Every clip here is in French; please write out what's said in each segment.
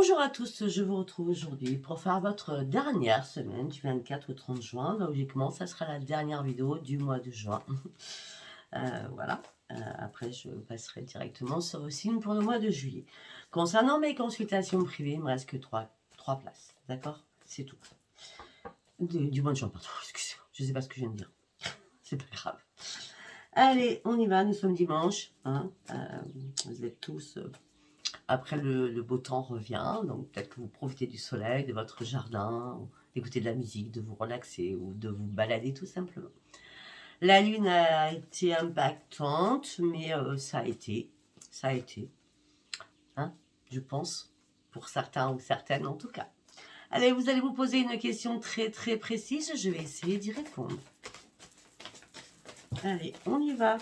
Bonjour à tous, je vous retrouve aujourd'hui pour faire votre dernière semaine du 24 au 30 juin. Logiquement, ça sera la dernière vidéo du mois de juin. Voilà. Après, je passerai directement sur le signe pour le mois de juillet. Concernant mes consultations privées, il me reste que 3 places. D'accord? C'est tout. Du mois de juin, pardon. Excusez-moi, je ne sais pas ce que je viens de dire. C'est pas grave. Allez, on y va. Nous sommes dimanche. Hein. Vous êtes tous... Après, le beau temps revient, donc peut-être que vous profitez du soleil, de votre jardin, d'écouter de la musique, de vous relaxer ou de vous balader tout simplement. La lune a été impactante, mais ça a été, hein, je pense, pour certains ou certaines en tout cas. Allez, vous allez vous poser une question très très précise, je vais essayer d'y répondre. Allez, on y va,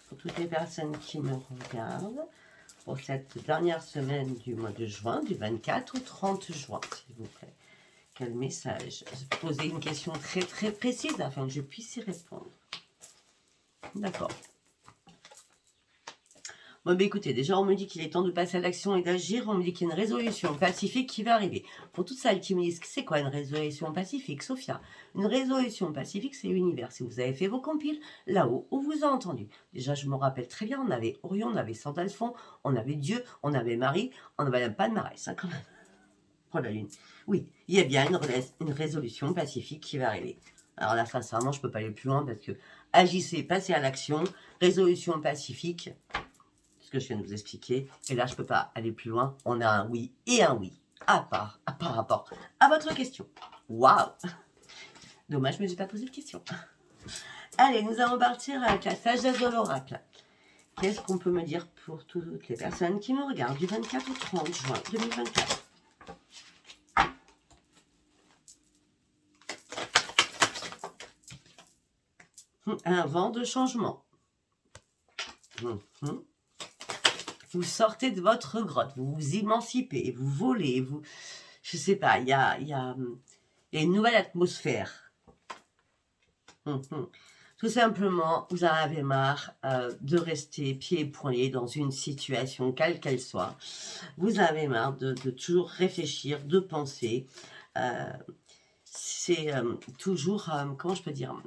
pour toutes les personnes qui me regardent. Pour cette dernière semaine du mois de juin, du 24 au 30 juin, s'il vous plaît. Quel message? Je vais poser une question très très précise afin que je puisse y répondre. D'accord. Bon, ben écoutez, déjà on me dit qu'il est temps de passer à l'action et d'agir. On me dit qu'il y a une résolution pacifique qui va arriver. Pour toutes celles qui me disent c'est quoi une résolution pacifique, Sophia? Une résolution pacifique, c'est l'univers. Si vous avez fait vos compiles, là-haut, on vous a entendu. Déjà, je me rappelle très bien, on avait Orion, on avait Sandalphon, on avait Dieu, on avait Marie, on n'avait même pas de Marès, hein, quand même. Oh la lune. Oui, il y a bien une résolution pacifique qui va arriver. Alors là, sincèrement, je ne peux pas aller plus loin parce que agissez, passez à l'action, résolution pacifique, ce que je viens de vous expliquer. Et là, je ne peux pas aller plus loin. On a un oui et un oui par rapport à votre question. Waouh! Dommage, je ne me suis pas posé de question. Allez, nous allons partir avec la sagesse de l'oracle. Qu'est-ce qu'on peut me dire pour toutes les personnes qui me regardent du 24 au 30 juin 2024? Un vent de changement. Vous sortez de votre grotte, vous vous émancipez, vous volez, vous... Je sais pas, il y a une nouvelle atmosphère. Tout simplement, vous en avez marre de rester pieds et poings dans une situation, quelle qu'elle soit. Vous avez marre de toujours réfléchir, de penser. C'est toujours, comment je peux dire,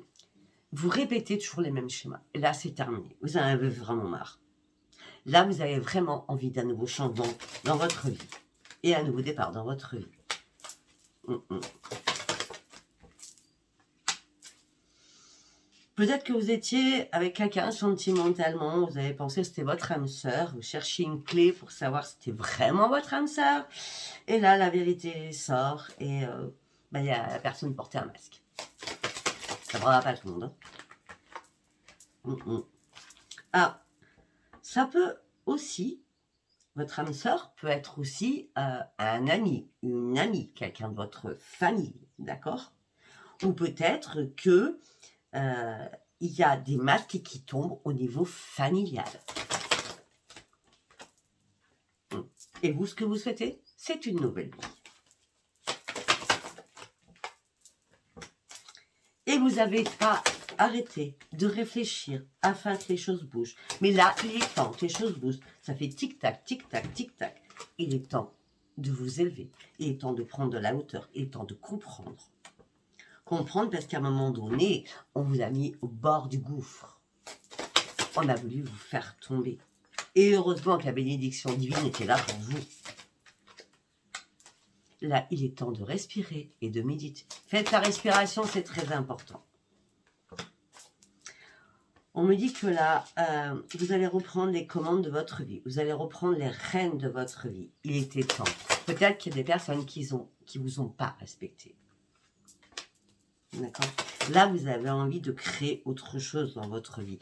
vous répétez toujours les mêmes schémas. Et là, c'est terminé. Vous en avez vraiment marre. Là, vous avez vraiment envie d'un nouveau changement dans votre vie. Et un nouveau départ dans votre vie. Peut-être que vous étiez avec quelqu'un sentimentalement, vous avez pensé que c'était votre âme sœur, vous cherchiez une clé pour savoir si c'était vraiment votre âme sœur. Et là, la vérité sort et il y a la personne portait un masque. Ça ne prendra pas tout le monde. Ah, ça peut aussi, votre âme sœur peut être aussi un ami, une amie, quelqu'un de votre famille, d'accord? Ou peut-être que il y a des masques qui tombent au niveau familial. Et vous, ce que vous souhaitez, c'est une nouvelle vie. Et vous n'avez pas arrêté de réfléchir afin que les choses bougent. Mais là, il est temps que les choses bougent. Ça fait tic-tac, tic-tac, tic-tac. Il est temps de vous élever. Il est temps de prendre de la hauteur. Il est temps de comprendre. Comprendre parce qu'à un moment donné, on vous a mis au bord du gouffre. On a voulu vous faire tomber. Et heureusement que la bénédiction divine était là pour vous. Là, il est temps de respirer et de méditer. Faites la respiration, c'est très important. On me dit que là, vous allez reprendre les commandes de votre vie. Vous allez reprendre les rênes de votre vie. Il était temps. Peut-être qu'il y a des personnes qui vous ont pas respecté. D'accord? Là, vous avez envie de créer autre chose dans votre vie.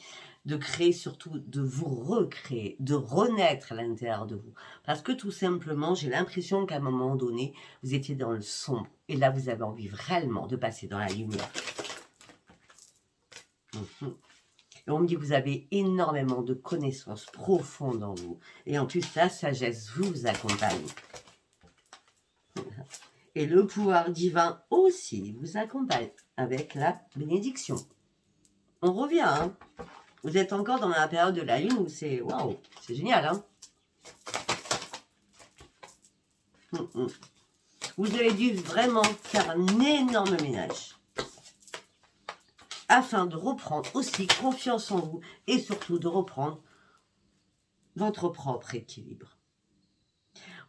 De créer surtout, de vous recréer, de renaître à l'intérieur de vous. Parce que tout simplement, j'ai l'impression qu'à un moment donné, vous étiez dans le sombre. Et là, vous avez envie réellement de passer dans la lumière. Et on me dit que vous avez énormément de connaissances profondes en vous. Et en plus, la sagesse vous accompagne. Et le pouvoir divin aussi vous accompagne avec la bénédiction. On revient, hein. Vous êtes encore dans la période de la lune où c'est waouh, c'est génial, hein. Vous avez dû vraiment faire un énorme ménage afin de reprendre aussi confiance en vous et surtout de reprendre votre propre équilibre.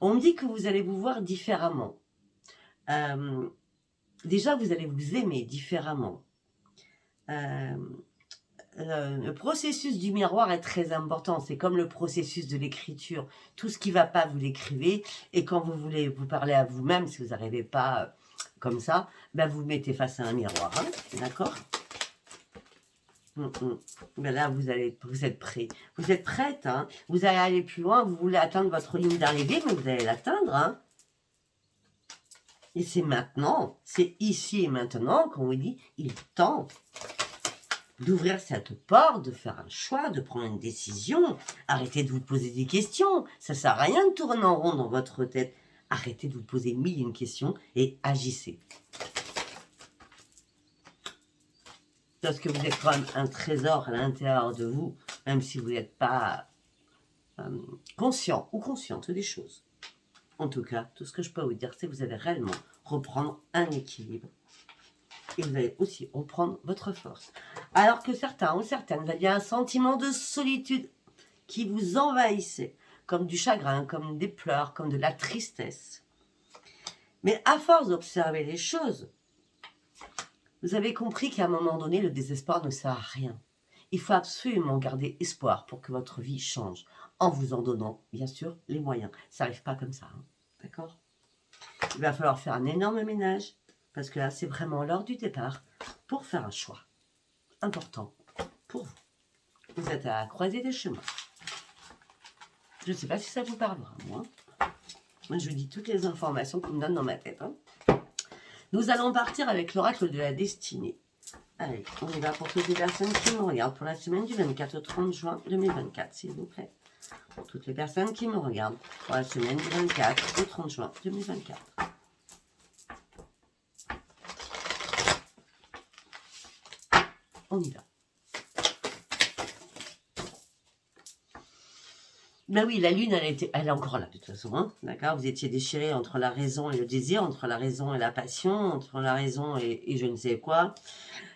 On me dit que vous allez vous voir différemment. Déjà, vous allez vous aimer différemment. Le processus du miroir est très important. C'est comme le processus de l'écriture. Tout ce qui ne va pas, vous l'écrivez. Et quand vous voulez vous parler à vous-même, si vous n'arrivez pas comme ça, ben vous mettez face à un miroir. Hein, d'accord? Ben là, vous êtes prêt. Vous êtes prête. Hein, vous allez aller plus loin. Vous voulez atteindre votre ligne d'arrivée, mais vous allez l'atteindre. Hein. Et c'est maintenant. C'est ici et maintenant qu'on vous dit, il est temps d'ouvrir cette porte, de faire un choix, de prendre une décision. Arrêtez de vous poser des questions. Ça ne sert à rien de tourner en rond dans votre tête. Arrêtez de vous poser mille et une questions et agissez. Parce que vous êtes quand même un trésor à l'intérieur de vous, même si vous n'êtes pas conscient ou consciente des choses. En tout cas, tout ce que je peux vous dire, c'est que vous allez réellement reprendre un équilibre. Et vous allez aussi reprendre votre force. Alors que certains ou certaines, vous aviez un sentiment de solitude qui vous envahissait, comme du chagrin, comme des pleurs, comme de la tristesse. Mais à force d'observer les choses, vous avez compris qu'à un moment donné, le désespoir ne sert à rien. Il faut absolument garder espoir pour que votre vie change, en vous en donnant, bien sûr, les moyens. Ça n'arrive pas comme ça, hein, d'accord? Il va falloir faire un énorme ménage, parce que là, c'est vraiment l'heure du départ pour faire un choix important pour vous. Vous êtes à la croisée des chemins. Je ne sais pas si ça vous parlera, moi. Moi, je vous dis toutes les informations qu'on me donne dans ma tête. Hein. Nous allons partir avec l'oracle de la destinée. Allez, on y va pour toutes les personnes qui me regardent pour la semaine du 24 au 30 juin 2024, s'il vous plaît. Pour toutes les personnes qui me regardent pour la semaine du 24 au 30 juin 2024. On y va. Ben oui, la lune, elle est encore là, de toute façon. Hein, d'accord? Vous étiez déchiré entre la raison et le désir, entre la raison et la passion, entre la raison et je ne sais quoi.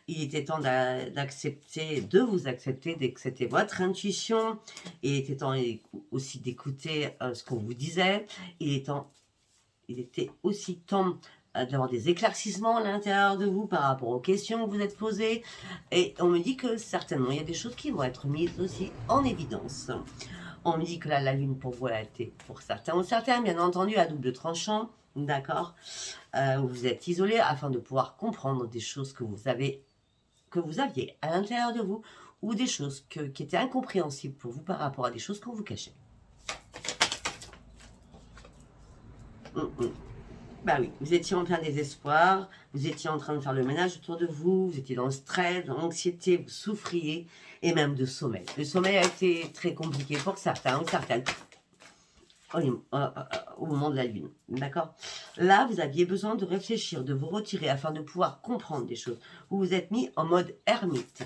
Il était temps d'accepter, de vous accepter, d'accepter votre intuition. Il était temps aussi d'écouter ce qu'on vous disait. Il était aussi temps d'avoir des éclaircissements à l'intérieur de vous par rapport aux questions que vous êtes posées. Et on me dit que certainement, il y a des choses qui vont être mises aussi en évidence. On me dit que là, la lune pour vous, elle a été pour certains ou certaines, bien entendu, à double tranchant, d'accord, vous êtes isolé afin de pouvoir comprendre des choses que vous aviez à l'intérieur de vous ou des choses qui étaient incompréhensibles pour vous par rapport à des choses qu'on vous cachait. Bah oui, vous étiez en plein désespoir, vous étiez en train de faire le ménage autour de vous, vous étiez dans le stress, dans l'anxiété, vous souffriez, et même de sommeil. Le sommeil a été très compliqué pour certains ou certaines au moment de la lune, d'accord? Là, vous aviez besoin de réfléchir, de vous retirer afin de pouvoir comprendre des choses. Vous vous êtes mis en mode ermite.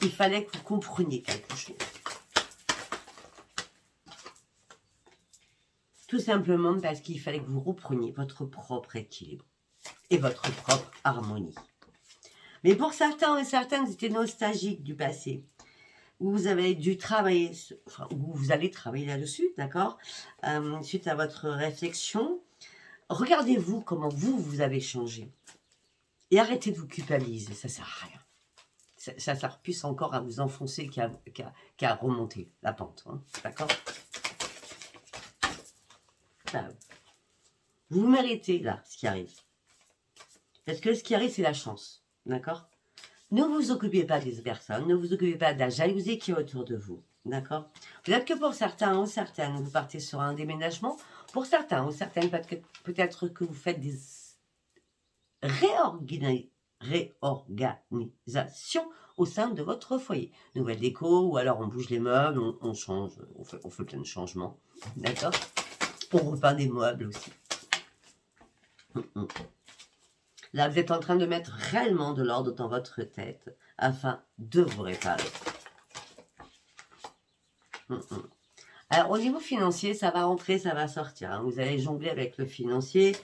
Il fallait que vous compreniez quelque chose. Tout simplement parce qu'il fallait que vous repreniez votre propre équilibre et votre propre harmonie. Mais pour certains et certaines, vous étiez nostalgiques du passé. Vous avez dû travailler, enfin, vous allez travailler là-dessus, d'accord, suite à votre réflexion. Regardez-vous comment vous avez changé. Et arrêtez de vous culpabiliser, ça ne sert à rien. Ça sert plus encore à vous enfoncer qu'à remonter la pente, hein, d'accord? Vous méritez, là, ce qui arrive. Parce que ce qui arrive, c'est la chance, d'accord? Ne vous occupez pas des personnes, ne vous occupez pas de la jalousie qui est autour de vous, d'accord? Peut-être que pour certains ou certaines, vous partez sur un déménagement. Pour certains ou certaines, peut-être que vous faites des réorganisations au sein de votre foyer. Nouvelle déco, ou alors on bouge les meubles, on change, on fait plein de changements, d'accord? On repeint des meubles aussi. Là, vous êtes en train de mettre réellement de l'ordre dans votre tête afin de vous réparer. Alors, au niveau financier, ça va rentrer, ça va sortir, hein. Vous allez jongler avec le financier,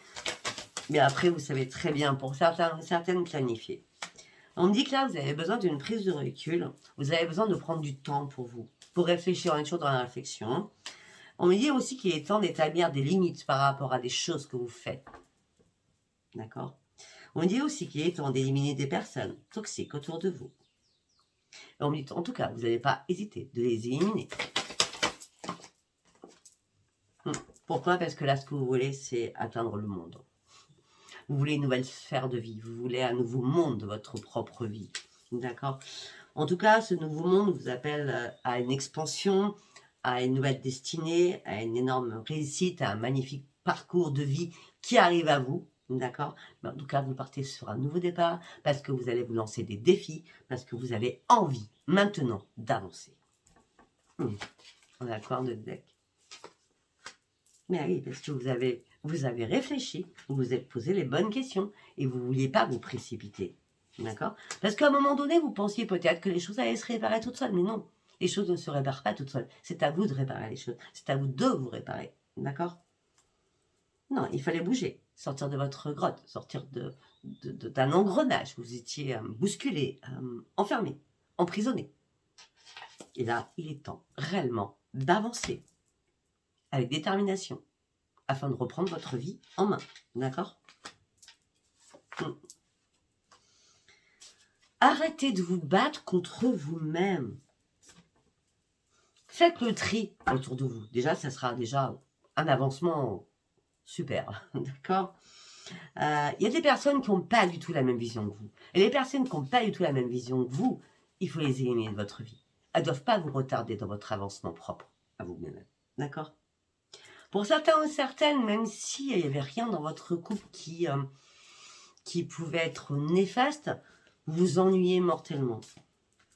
mais après, vous savez très bien, pour certains, certaines, planifier. On me dit que là, vous avez besoin d'une prise de recul. Vous avez besoin de prendre du temps pour vous, pour réfléchir. On est toujours dans la réflexion. On me dit aussi qu'il est temps d'établir des limites par rapport à des choses que vous faites. D'accord? On me dit aussi qu'il est temps d'éliminer des personnes toxiques autour de vous. Et on me dit, en tout cas, vous n'allez pas hésiter de les éliminer. Pourquoi? Parce que là, ce que vous voulez, c'est atteindre le monde. Vous voulez une nouvelle sphère de vie. Vous voulez un nouveau monde de votre propre vie. D'accord? En tout cas, ce nouveau monde vous appelle à une expansion, à une nouvelle destinée, à une énorme réussite, à un magnifique parcours de vie qui arrive à vous. D'accord? Mais en tout cas, vous partez sur un nouveau départ parce que vous allez vous lancer des défis, parce que vous avez envie maintenant d'avancer. On a quoi de deck? Mais oui, parce que vous avez réfléchi, vous vous êtes posé les bonnes questions et vous ne vouliez pas vous précipiter. D'accord? Parce qu'à un moment donné, vous pensiez peut-être que les choses allaient se réparer toutes seules, mais non. Les choses ne se réparent pas toutes seules. C'est à vous de réparer les choses. C'est à vous de vous réparer. D'accord? Non, il fallait bouger, sortir de votre grotte, sortir d'un engrenage. Vous étiez bousculé, enfermé, emprisonné. Et là, il est temps réellement d'avancer avec détermination afin de reprendre votre vie en main. D'accord? Arrêtez de vous battre contre vous-même. Faites le tri autour de vous. Déjà, ça sera déjà un avancement super. D'accord? Il y a des personnes qui n'ont pas du tout la même vision que vous. Et les personnes qui n'ont pas du tout la même vision que vous, il faut les éliminer de votre vie. Elles ne doivent pas vous retarder dans votre avancement propre à vous-même. D'accord? Pour certains ou certaines, même s'il n'y avait rien dans votre couple qui pouvait être néfaste, vous vous ennuyez mortellement.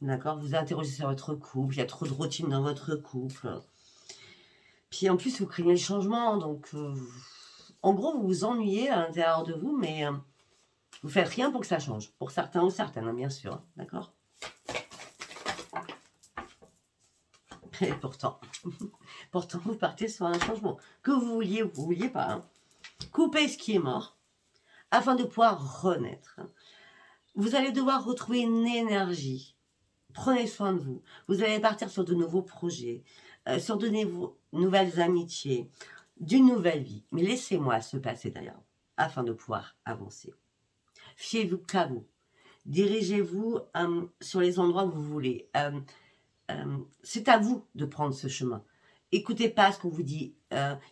D'accord? Vous interrogez sur votre couple, il y a trop de routine dans votre couple. Puis en plus, vous craignez le changement, donc en gros, vous vous ennuyez à l'intérieur de vous, mais vous faites rien pour que ça change. Pour certains ou certaines, hein, bien sûr. D'accord? Et pourtant, pourtant, vous partez sur un changement. Que vous vouliez ou vous ne vouliez pas. Hein. Coupez ce qui est mort afin de pouvoir renaître. Vous allez devoir retrouver une énergie. Prenez soin de vous. Vous allez partir sur de nouveaux projets, sur de nouvelles amitiés, d'une nouvelle vie. Mais laissez-moi se passer derrière afin de pouvoir avancer. Fiez-vous qu'à vous. Dirigez-vous sur les endroits où vous voulez. C'est à vous de prendre ce chemin. Écoutez pas ce qu'on vous dit.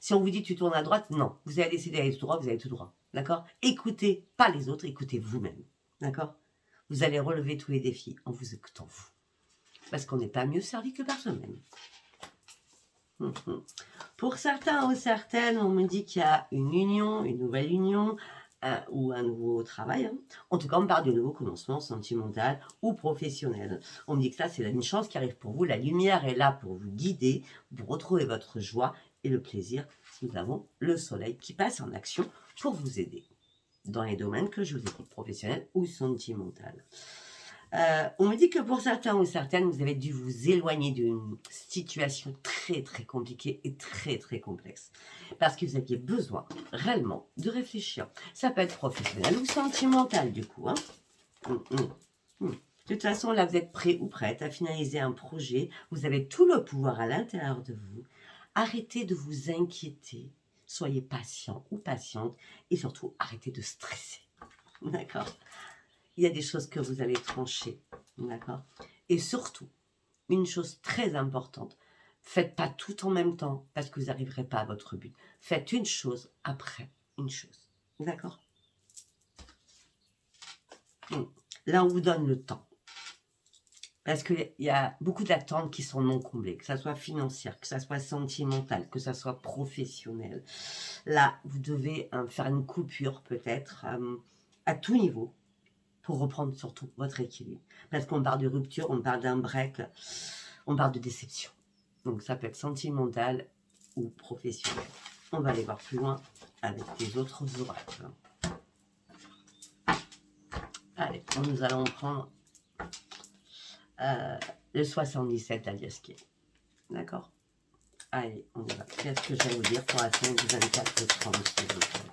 Si on vous dit tu tournes à droite, non. Vous avez décidé d'aller tout droit, vous allez tout droit. D'accord? Écoutez pas les autres, écoutez vous-même. D'accord? Vous allez relever tous les défis en vous écoutant vous. Parce qu'on n'est pas mieux servi que par soi-même. Pour certains ou certaines, on me dit qu'il y a une union, une nouvelle union, ou un nouveau travail. Hein. En tout cas, on me parle de nouveau commencement sentimental ou professionnel. On me dit que ça, c'est une chance qui arrive pour vous. La lumière est là pour vous guider, pour retrouver votre joie et le plaisir. Nous avons le soleil qui passe en action pour vous aider dans les domaines que je vous ai dit, professionnel ou sentimental. On me dit que pour certains ou certaines, vous avez dû vous éloigner d'une situation très très compliquée et très très complexe. Parce que vous aviez besoin réellement de réfléchir. Ça peut être professionnel ou sentimental du coup. Hein. De toute façon, là, vous êtes prêt ou prête à finaliser un projet. Vous avez tout le pouvoir à l'intérieur de vous. Arrêtez de vous inquiéter. Soyez patient ou patiente. Et surtout, arrêtez de stresser. D'accord? Il y a des choses que vous allez trancher, d'accord? Et surtout, une chose très importante, faites pas tout en même temps parce que vous n'arriverez pas à votre but. Faites une chose après une chose, d'accord? Là, on vous donne le temps. Parce qu'il y a beaucoup d'attentes qui sont non comblées, que ça soit financière, que ça soit sentimental, que ça soit professionnel. Là, vous devez faire une coupure peut-être à tout niveau. Pour reprendre surtout votre équilibre. Parce qu'on parle de rupture, on parle d'un break, on parle de déception. Donc ça peut être sentimental ou professionnel. On va aller voir plus loin avec les autres oracles. Allez, nous allons prendre le 77 d'Aliaskier. D'accord? Allez, on y va. Qu'est-ce que je vais vous dire pour la semaine du 24-30, s'il vous plaît?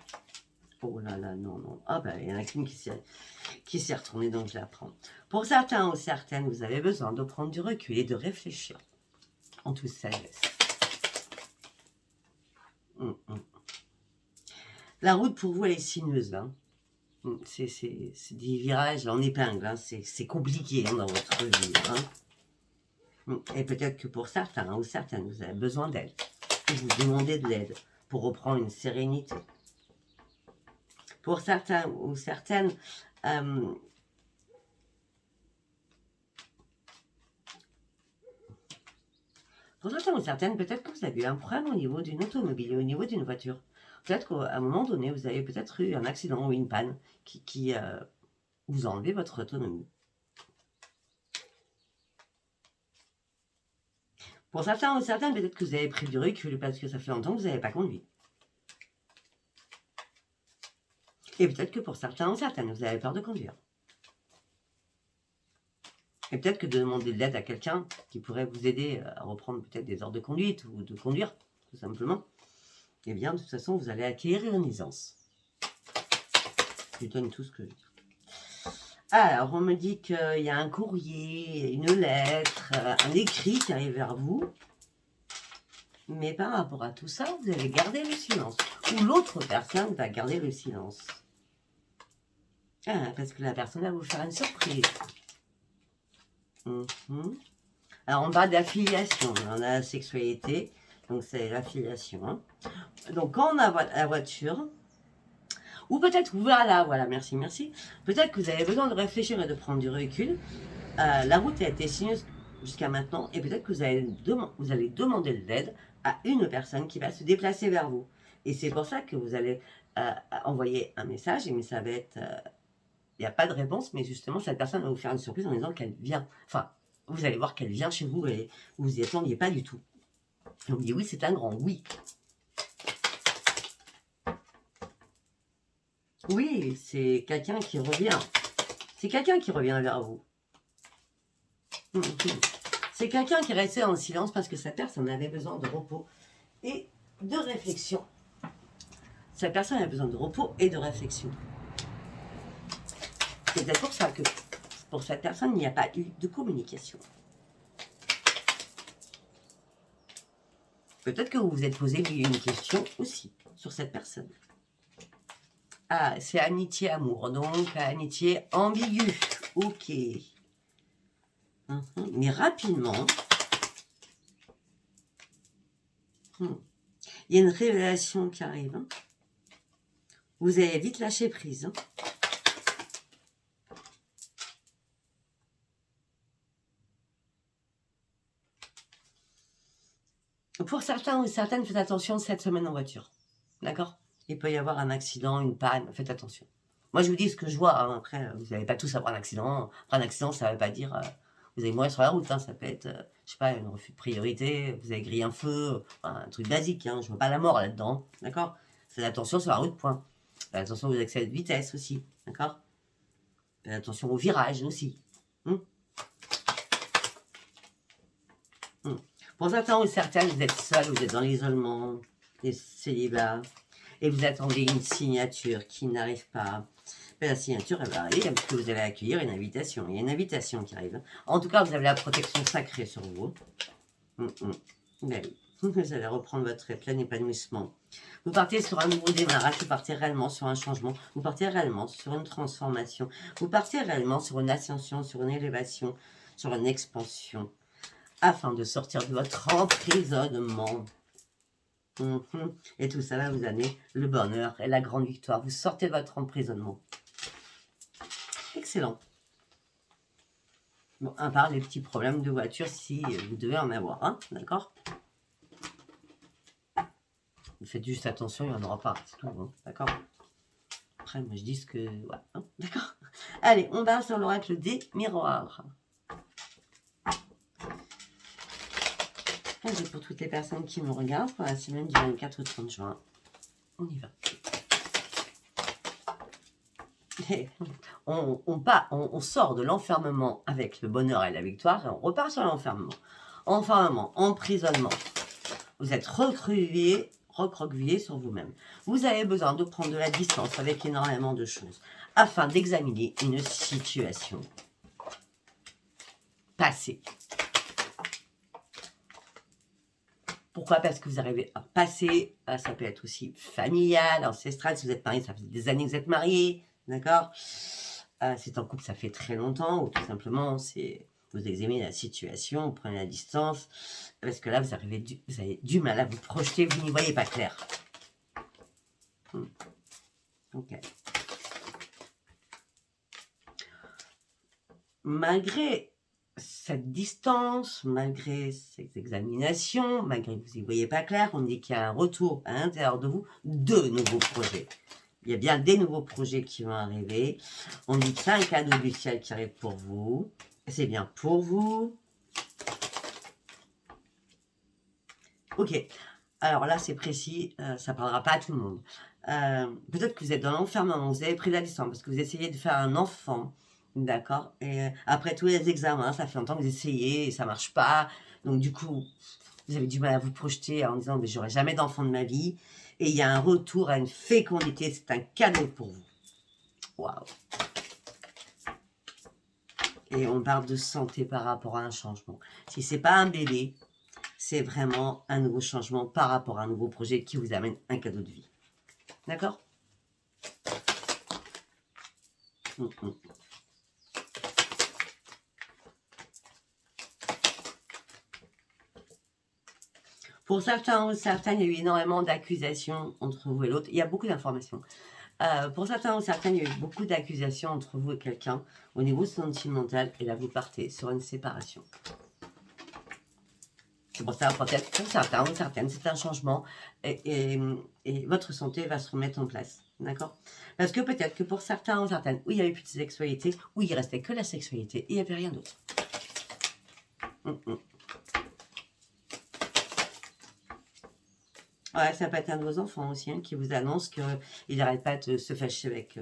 Oh là là, non, non. Ah ben, il y en a qu'une qui s'est retournée, donc je la prends. Pour certains ou certaines, vous avez besoin de prendre du recul et de réfléchir en toute sagesse. La route pour vous, elle est sinueuse. Hein. C'est des virages en épingle. Hein. C'est compliqué hein, dans votre vie. Hein. Et peut-être que pour certains ou certaines, vous avez besoin d'aide. Vous demandez de l'aide pour reprendre une sérénité. Pour certains ou certaines, pour certains ou certaines, peut-être que vous avez eu un problème au niveau d'une automobile, au niveau d'une voiture. Peut-être qu'à un moment donné, vous avez peut-être eu un accident ou une panne qui vous a enlevé votre autonomie. Pour certains ou certaines, peut-être que vous avez pris du recul parce que ça fait longtemps que vous n'avez pas conduit. Et peut-être que pour certains ou certaines, vous avez peur de conduire. Et peut-être que de demander de l'aide à quelqu'un qui pourrait vous aider à reprendre peut-être des ordres de conduite ou de conduire, tout simplement, eh bien, de toute façon, vous allez acquérir une aisance. Je donne tout ce que je dis. Alors, on me dit qu'il y a un courrier, une lettre, un écrit qui arrive vers vous. Mais par rapport à tout ça, vous allez garder le silence. Ou l'autre personne va garder le silence. Ah, parce que la personne va vous faire une surprise. Alors, on parle d'affiliation. On a la sexualité. Donc, c'est l'affiliation. Hein. Donc, quand on a la voiture... Ou peut-être, voilà, merci. Peut-être que vous avez besoin de réfléchir et de prendre du recul. La route a été sinueuse jusqu'à maintenant. Et peut-être que vous allez demander de l'aide à une personne qui va se déplacer vers vous. Et c'est pour ça que vous allez envoyer un message. Mais ça va être... il n'y a pas de réponse, mais justement, cette personne va vous faire une surprise en disant qu'elle vient. Enfin, vous allez voir qu'elle vient chez vous et vous vous y attendiez pas du tout. Et on me dit oui, c'est un grand oui. Oui, c'est quelqu'un qui revient. C'est quelqu'un qui revient vers vous. C'est quelqu'un qui est resté en silence parce que cette personne avait besoin de repos et de réflexion. Cette personne a besoin de repos et de réflexion. C'est peut-être pour ça que pour cette personne, il n'y a pas eu de communication. Peut-être que vous vous êtes posé une question aussi sur cette personne. Ah, c'est amitié-amour, donc amitié ambiguë. Ok. Mais rapidement, il y a une révélation qui arrive. Hein. Vous allez vite lâcher prise. Hein. Pour certains ou certaines, faites attention cette semaine en voiture. D'accord? Il peut y avoir un accident, une panne, faites attention. Moi, je vous dis ce que je vois. Hein. Après, vous n'allez pas tous avoir un accident. Après, un accident, ça ne veut pas dire vous allez mourir sur la route. Hein. Ça peut être, je sais pas, un refus de priorité, vous avez grillé un feu, un truc basique. Hein. Je ne vois pas la mort là-dedans. D'accord? Faites attention sur la route, point. Faites attention aux excès de vitesse aussi. D'accord? Faites attention aux virages aussi. Pour certains ou certaines, vous êtes seul, vous êtes dans l'isolement, des célibats, et vous attendez une signature qui n'arrive pas. Mais la signature, elle va arriver parce que vous allez accueillir une invitation. Il y a une invitation qui arrive. En tout cas, vous avez la protection sacrée sur vous. Ben, vous allez reprendre votre plein épanouissement. Vous partez sur un nouveau démarrage, vous partez réellement sur un changement, vous partez réellement sur une transformation, vous partez réellement sur une ascension, sur une élévation, sur une expansion, afin de sortir de votre emprisonnement. Et tout ça va vous amener le bonheur et la grande victoire. Vous sortez de votre emprisonnement. Excellent. Bon, à part les petits problèmes de voiture, si vous devez en avoir un, d'accord? Vous faites juste attention, il n'y en aura pas, c'est tout, hein, d'accord? Après, moi je dis ce que... Ouais, hein, d'accord? Allez, on va sur l'oracle des miroirs. C'est pour toutes les personnes qui me regardent pour la semaine du 24 au 30 juin. On y va. Et on sort de l'enfermement avec le bonheur et la victoire et on repart sur l'enfermement. Enfermement, emprisonnement. Vous êtes recroquevillé sur vous-même. Vous avez besoin de prendre de la distance avec énormément de choses afin d'examiner une situation passée. Pourquoi? Parce que vous arrivez à passer, ça peut être aussi familial, ancestral, si vous êtes marié, ça fait des années que vous êtes marié, d'accord? C'est en couple, ça fait très longtemps, ou tout simplement, c'est vous examinez la situation, vous prenez la distance, parce que là, vous avez du mal à vous projeter, vous n'y voyez pas clair. Ok. Malgré cette distance, malgré ces examinations, malgré que vous n'y voyez pas clair, on dit qu'il y a un retour à l'intérieur de vous de nouveaux projets. Il y a bien des nouveaux projets qui vont arriver. On dit que c'est un cadeau du ciel qui arrive pour vous. C'est bien pour vous. Ok. Alors là, c'est précis. Ça ne parlera pas à tout le monde. Peut-être que vous êtes dans l'enfermement. Vous avez pris la distance parce que vous essayez de faire un enfant. D'accord. Et après tous les examens, ça fait longtemps que vous essayez et ça ne marche pas. Donc du coup, vous avez du mal à vous projeter en disant « j'aurai jamais d'enfant de ma vie ». Et il y a un retour à une fécondité. C'est un cadeau pour vous. Waouh. Et on parle de santé par rapport à un changement. Si ce n'est pas un bébé, c'est vraiment un nouveau changement par rapport à un nouveau projet qui vous amène un cadeau de vie. D'accord? Pour certains ou certaines, il y a eu énormément d'accusations entre vous et l'autre. Il y a beaucoup d'informations. Pour certains ou certaines, il y a eu beaucoup d'accusations entre vous et quelqu'un au niveau sentimental. Et là, vous partez sur une séparation. C'est pour ça, peut-être pour certains ou certaines, c'est un changement. Et votre santé va se remettre en place. D'accord? Parce que peut-être que pour certains ou certaines, où il n'y avait plus de sexualité, où il restait que la sexualité, et il n'y avait rien d'autre. Ouais, ça peut être un de vos enfants aussi, hein, qui vous annonce qu'il n'arrête pas de se fâcher avec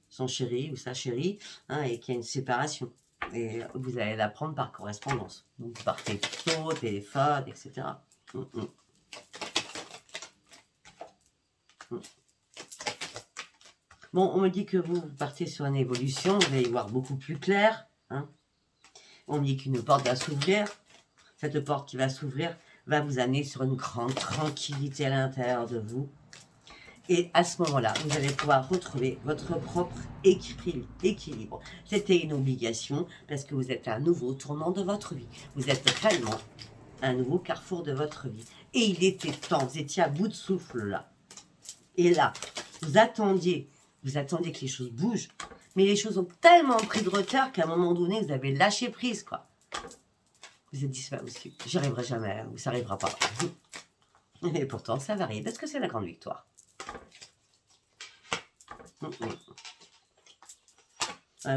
son chéri ou sa chérie, hein, et qu'il y a une séparation. Et vous allez l'apprendre par correspondance. Donc, par texto, téléphone, etc. Bon, on me dit que vous partez sur une évolution, vous allez y voir beaucoup plus clair. Hein. On me dit qu'une porte va s'ouvrir. Cette porte qui va s'ouvrir va vous amener sur une grande tranquillité à l'intérieur de vous. Et à ce moment-là, vous allez pouvoir retrouver votre propre équilibre. C'était une obligation parce que vous êtes à un nouveau tournant de votre vie. Vous êtes réellement à un nouveau carrefour de votre vie. Et il était temps, vous étiez à bout de souffle là. Et là, vous attendiez que les choses bougent. Mais les choses ont tellement pris de retard qu'à un moment donné, vous avez lâché prise, quoi. Vous êtes dit, c'est pas possible, j'y arriverai jamais, ou ça n'arrivera pas. Et pourtant, ça va arriver parce que c'est la grande victoire.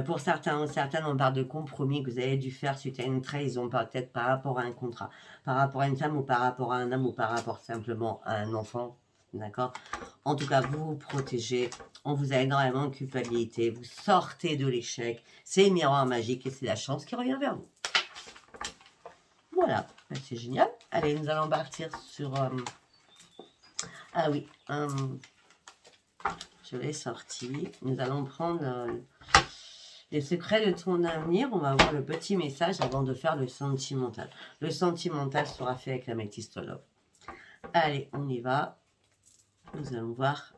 Pour certains ou certaines, on parle de compromis que vous avez dû faire suite à une trahison, peut-être par rapport à un contrat, par rapport à une femme ou par rapport à un homme ou par rapport simplement à un enfant. D'accord? En tout cas, vous vous protégez. On vous a énormément de culpabilité. Vous sortez de l'échec. C'est le miroir magique et c'est la chance qui revient vers vous. Voilà, c'est génial. Allez, nous allons partir sur... Ah oui, je l'ai sorti. Nous allons prendre les secrets de ton avenir. On va voir le petit message avant de faire le sentimental. Le sentimental sera fait avec la métiste love. Allez, on y va. Nous allons voir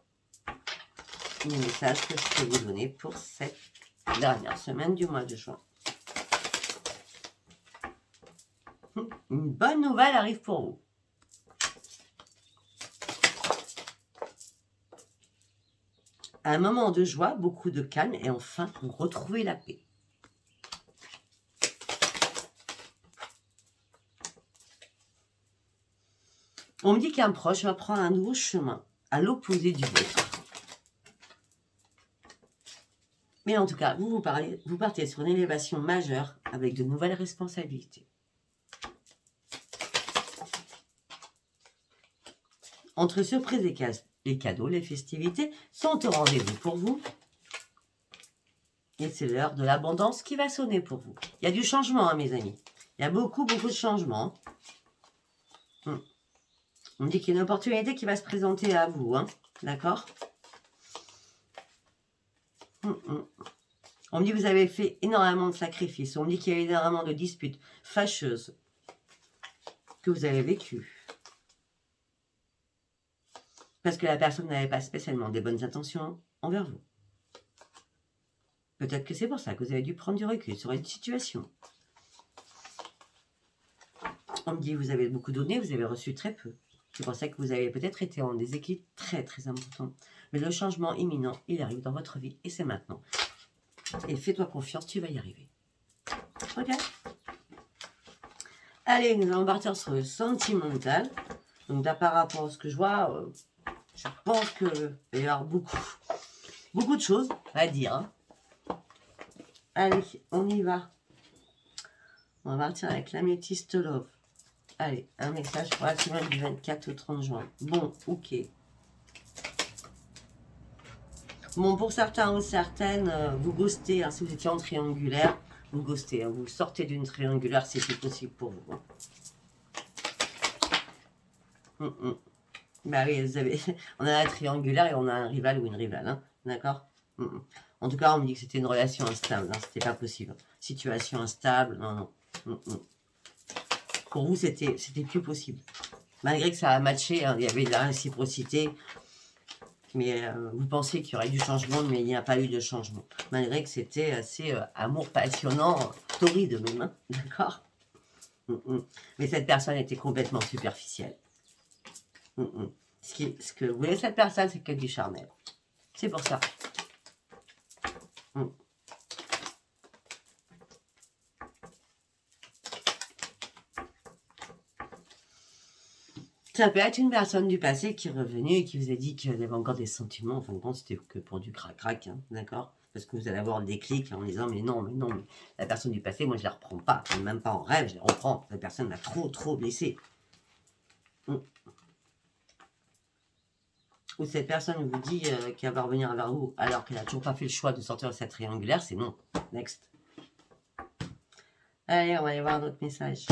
les messages que je peux vous donner pour cette dernière semaine du mois de juin. Une bonne nouvelle arrive pour vous. Un moment de joie, beaucoup de calme et enfin vous retrouvez la paix. On me dit qu'un proche va prendre un nouveau chemin à l'opposé du vôtre. Mais en tout cas, vous partez sur une élévation majeure avec de nouvelles responsabilités. Entre surprises et les cadeaux, les festivités sont au rendez-vous pour vous. Et c'est l'heure de l'abondance qui va sonner pour vous. Il y a du changement, hein, mes amis. Il y a beaucoup de changements. On me dit qu'il y a une opportunité qui va se présenter à vous, hein, d'accord. On me dit que vous avez fait énormément de sacrifices. On me dit qu'il y a énormément de disputes fâcheuses que vous avez vécues. Parce que la personne n'avait pas spécialement des bonnes intentions envers vous. Peut-être que c'est pour ça que vous avez dû prendre du recul sur une situation. On me dit que vous avez beaucoup donné, vous avez reçu très peu. C'est pour ça que vous avez peut-être été en déséquilibre très très important. Mais le changement imminent, il arrive dans votre vie et c'est maintenant. Et fais-toi confiance, tu vas y arriver. Ok? Allez, nous allons partir sur le sentimental. Donc là, par rapport à ce que je vois, je pense qu'il va y avoir beaucoup de choses à dire. Hein. Allez, on y va. On va partir avec l'améthyste love. Allez, un message pour la semaine du 24 au 30 juin. Bon, ok. Bon, pour certains ou certaines, vous ghostez. Hein, si vous étiez en triangulaire, vous ghostez. Hein, vous sortez d'une triangulaire si c'est possible pour vous. Hein. Bah oui, vous avez... on a un triangulaire et on a un rival ou une rivale. Hein, d'accord. En tout cas, on me dit que c'était une relation instable. Hein, c'était pas possible. Situation instable, non. Pour vous, c'était plus possible. Malgré que ça a matché, hein, il y avait de la réciprocité. Mais vous pensiez qu'il y aurait du changement, mais il n'y a pas eu de changement. Malgré que c'était assez amour passionnant, torride même, hein, d'accord. Mais cette personne était complètement superficielle. Ce que voulait cette personne, c'est que du charnel. C'est pour ça. Ça peut être une personne du passé qui est revenue et qui vous a dit qu'elle avait encore des sentiments. Enfin, bon, c'était que pour du crac-crac, hein, d'accord. Parce que vous allez avoir le déclic en disant mais non, mais la personne du passé, moi je la reprends pas. Même pas en rêve, je la reprends. Cette personne m'a trop blessé. Ou cette personne vous dit qu'elle va revenir vers vous alors qu'elle n'a toujours pas fait le choix de sortir de cette triangulaire, c'est non. Next. Allez, on va aller voir notre message.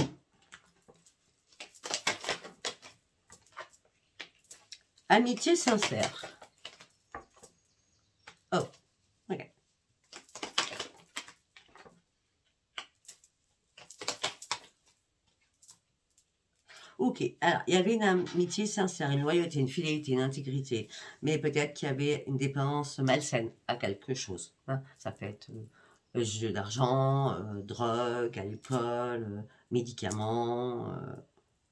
Amitié sincère. Oh, ok. Ok, alors, il y avait une amitié sincère, une loyauté, une fidélité, une intégrité, mais peut-être qu'il y avait une dépendance malsaine à quelque chose. Hein. Ça peut être jeu d'argent, drogue, alcool, médicaments,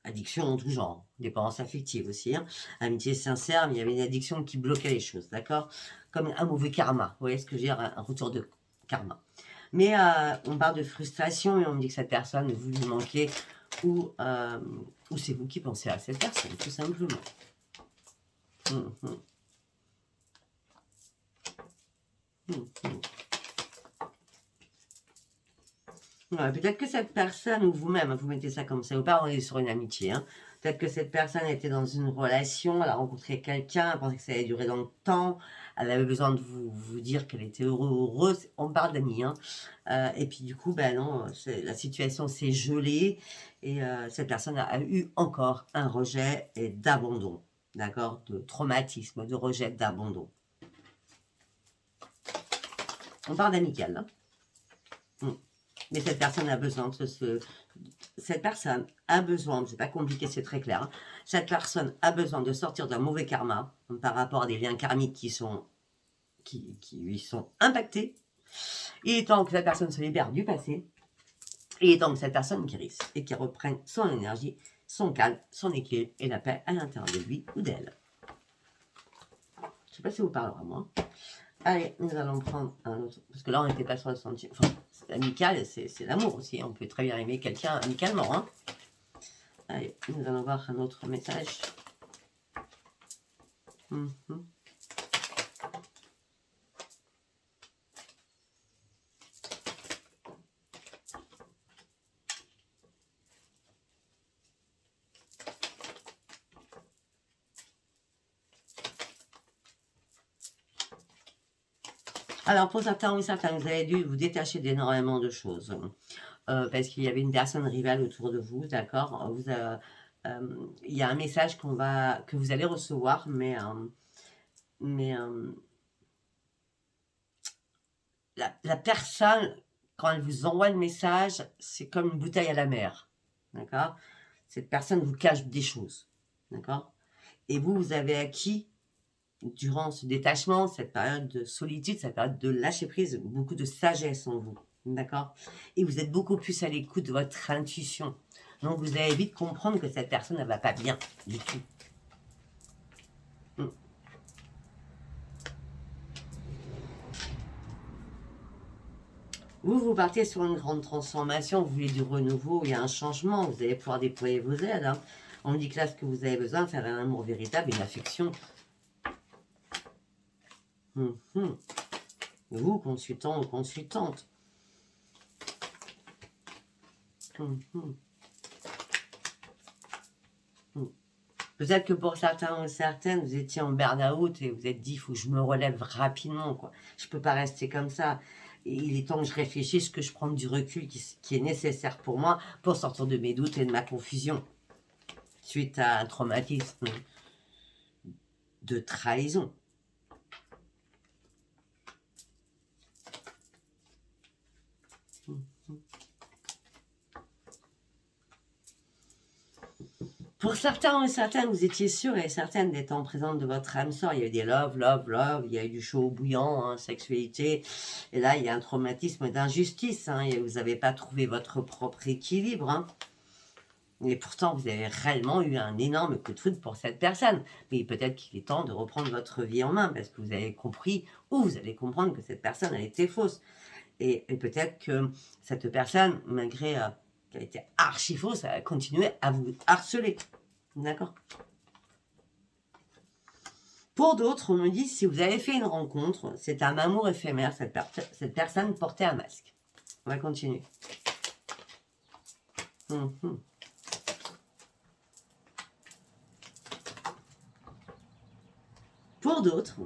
addiction en tout genre, dépendance affective aussi. Hein. Amitié sincère, mais il y avait une addiction qui bloquait les choses, d'accord. Comme un mauvais karma, vous voyez ce que je veux dire, un retour de karma. Mais on parle de frustration et on me dit que cette personne, vous lui manquez ou c'est vous qui pensez à cette personne, tout simplement. Ouais, peut-être que cette personne, ou vous-même, vous mettez ça comme ça, ou pas, on est sur une amitié. Hein. Peut-être que cette personne était dans une relation, elle a rencontré quelqu'un, elle pensait que ça allait durer dans le temps, elle avait besoin de vous dire qu'elle était heureuse. On parle d'amis. Hein. Et puis du coup, ben non, la situation s'est gelée et cette personne a eu encore un rejet et d'abandon. D'accord. De traumatisme, de rejet, d'abandon. On parle d'amical. Hein. Mais cette personne a besoin de cette personne a besoin, c'est pas compliqué, c'est très clair. Hein. Cette personne a besoin de sortir d'un mauvais karma par rapport à des liens karmiques qui lui sont impactés. Il est temps que cette personne se libère du passé. Il est temps que cette personne guérisse et qu'elle reprenne son énergie, son calme, son équilibre et la paix à l'intérieur de lui ou d'elle. Je sais pas si vous parlez à moi. Allez, nous allons prendre un autre. Parce que là, on n'était pas sur le sentiment. Enfin, amical, c'est l'amour aussi. On peut très bien aimer quelqu'un amicalement. Hein. Allez, nous allons voir un autre message. Alors, pour certains ou certaines, vous avez dû vous détacher d'énormément de choses. Parce qu'il y avait une personne rivale autour de vous, d'accord. il y a un message que vous allez recevoir, mais la personne, quand elle vous envoie le message, c'est comme une bouteille à la mer. D'accord? Cette personne vous cache des choses. D'accord? Et vous avez acquis, durant ce détachement, cette période de solitude, cette période de lâcher prise, beaucoup de sagesse en vous. D'accord? Et vous êtes beaucoup plus à l'écoute de votre intuition. Donc vous allez vite comprendre que cette personne ne va pas bien du tout. Vous partez sur une grande transformation, vous voulez du renouveau, il y a un changement, vous allez pouvoir déployer vos ailes. Hein. On me dit que là, ce que vous avez besoin, c'est un amour véritable, une affection. Vous, consultant ou consultante. Peut-être que pour certains ou certaines, vous étiez en burn-out et vous êtes dit, il faut que je me relève rapidement. Quoi. Je ne peux pas rester comme ça. Et il est temps que je réfléchisse, que je prenne du recul qui est nécessaire pour moi pour sortir de mes doutes et de ma confusion. Suite à un traumatisme de trahison. Pour certains et certaines, vous étiez sûr et certaines d'être en présence de votre âme sœur. Il y a eu des love, il y a eu du chaud bouillant, hein, sexualité. Et là, il y a un traumatisme d'injustice. Hein, et vous n'avez pas trouvé votre propre équilibre. Hein. Et pourtant, vous avez réellement eu un énorme coup de foudre pour cette personne. Mais peut-être qu'il est temps de reprendre votre vie en main parce que vous avez compris ou vous allez comprendre que cette personne a été fausse. Et peut-être que cette personne, malgré qu'elle a été archi fausse, elle a continué à vous harceler. D'accord? Pour d'autres, on me dit, si vous avez fait une rencontre, c'est un amour éphémère, cette personne portait un masque. On va continuer. Pour d'autres,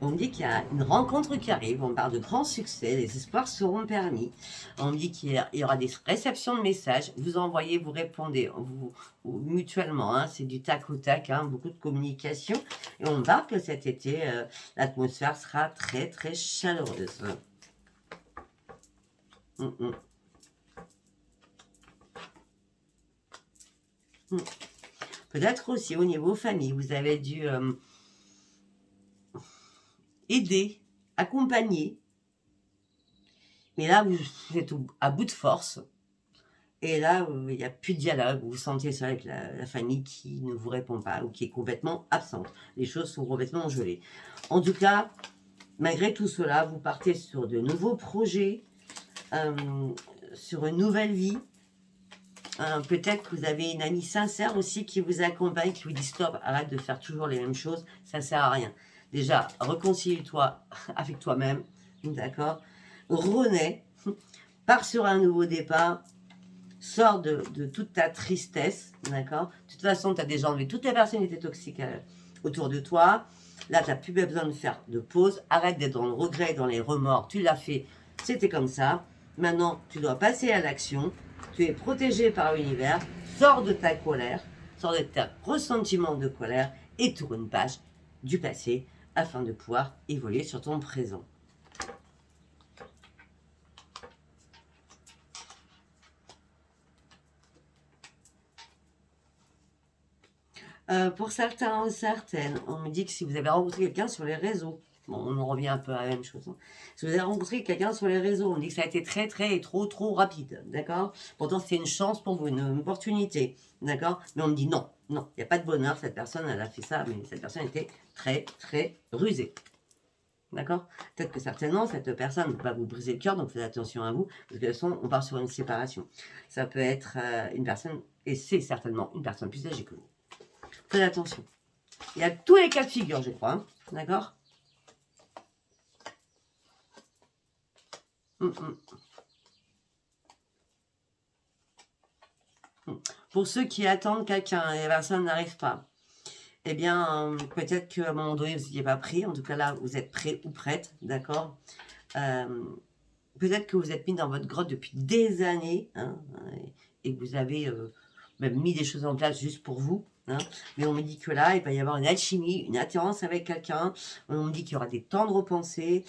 on me dit qu'il y a une rencontre qui arrive, on parle de grands succès, les espoirs seront permis. On me dit qu'il y aura des réceptions de messages, vous envoyez, vous répondez vous mutuellement, hein, c'est du tac au tac, hein, beaucoup de communication. Et on me parle que cet été, l'atmosphère sera très très chaleureuse. Peut-être aussi au niveau famille, vous avez dû aider, accompagner. Mais là, vous êtes à bout de force. Et là, il n'y a plus de dialogue. Vous vous sentez seul avec la famille qui ne vous répond pas ou qui est complètement absente. Les choses sont complètement gelées. En tout cas, malgré tout cela, vous partez sur de nouveaux projets, sur une nouvelle vie. Peut-être que vous avez une amie sincère aussi qui vous accompagne, qui vous dit stop, arrête de faire toujours les mêmes choses, ça sert à rien. Déjà, réconcilie-toi avec toi-même, d'accord? Renais, pars sur un nouveau départ, sors de toute ta tristesse, d'accord? De toute façon, tu as déjà enlevé toutes les personnalités toxiques autour de toi. Là, tu n'as plus besoin de faire de pause. Arrête d'être dans le regret, dans les remords. Tu l'as fait, c'était comme ça. Maintenant, tu dois passer à l'action. Tu es protégé par l'univers. Sors de ta colère, sors de tes ressentiments de colère et tourne une page du passé afin de pouvoir évoluer sur ton présent. Pour certains ou certaines, on me dit que si vous avez rencontré quelqu'un sur les réseaux, bon, on en revient un peu à la même chose. Hein. Si vous avez rencontré quelqu'un sur les réseaux, on me dit que ça a été très, très et trop, trop rapide, d'accord? Pourtant, c'était une chance pour vous, une opportunité, d'accord? Mais on me dit non, non, il n'y a pas de bonheur, cette personne, elle a fait ça, mais cette personne était très, très rusée. D'accord? Peut-être que certainement, cette personne va vous briser le cœur, donc faites attention à vous. De toute façon, on part sur une séparation. Ça peut être une personne, et c'est certainement une personne plus âgée que vous. Faites attention. Il y a tous les cas de figure, je crois. Hein. D'accord? Pour ceux qui attendent quelqu'un et la personne n'arrive pas, eh bien, peut-être qu'à un moment donné, vous n'étiez pas pris. En tout cas, là, vous êtes prêt ou prête. D'accord? Peut-être que vous êtes mis dans votre grotte depuis des années hein, et que vous avez même mis des choses en place juste pour vous. Hein. Mais on me dit que là, il va y avoir une alchimie, une attirance avec quelqu'un. On me dit qu'il y aura des tendres pensées.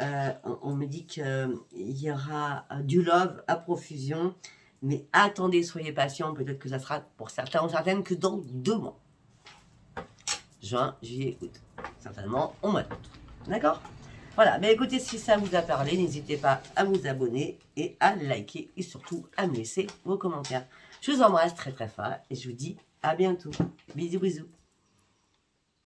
On me dit qu'il y aura du love à profusion. Mais attendez, soyez patients. Peut-être que ça sera pour certains ou certaines que dans 2 mois. Juin, juillet, août. Certainement au mois d'août. D'accord? Voilà, mais écoutez, si ça vous a parlé, n'hésitez pas à vous abonner et à liker et surtout à me laisser vos commentaires. Je vous embrasse très très fort et je vous dis à bientôt. Bisous bisous.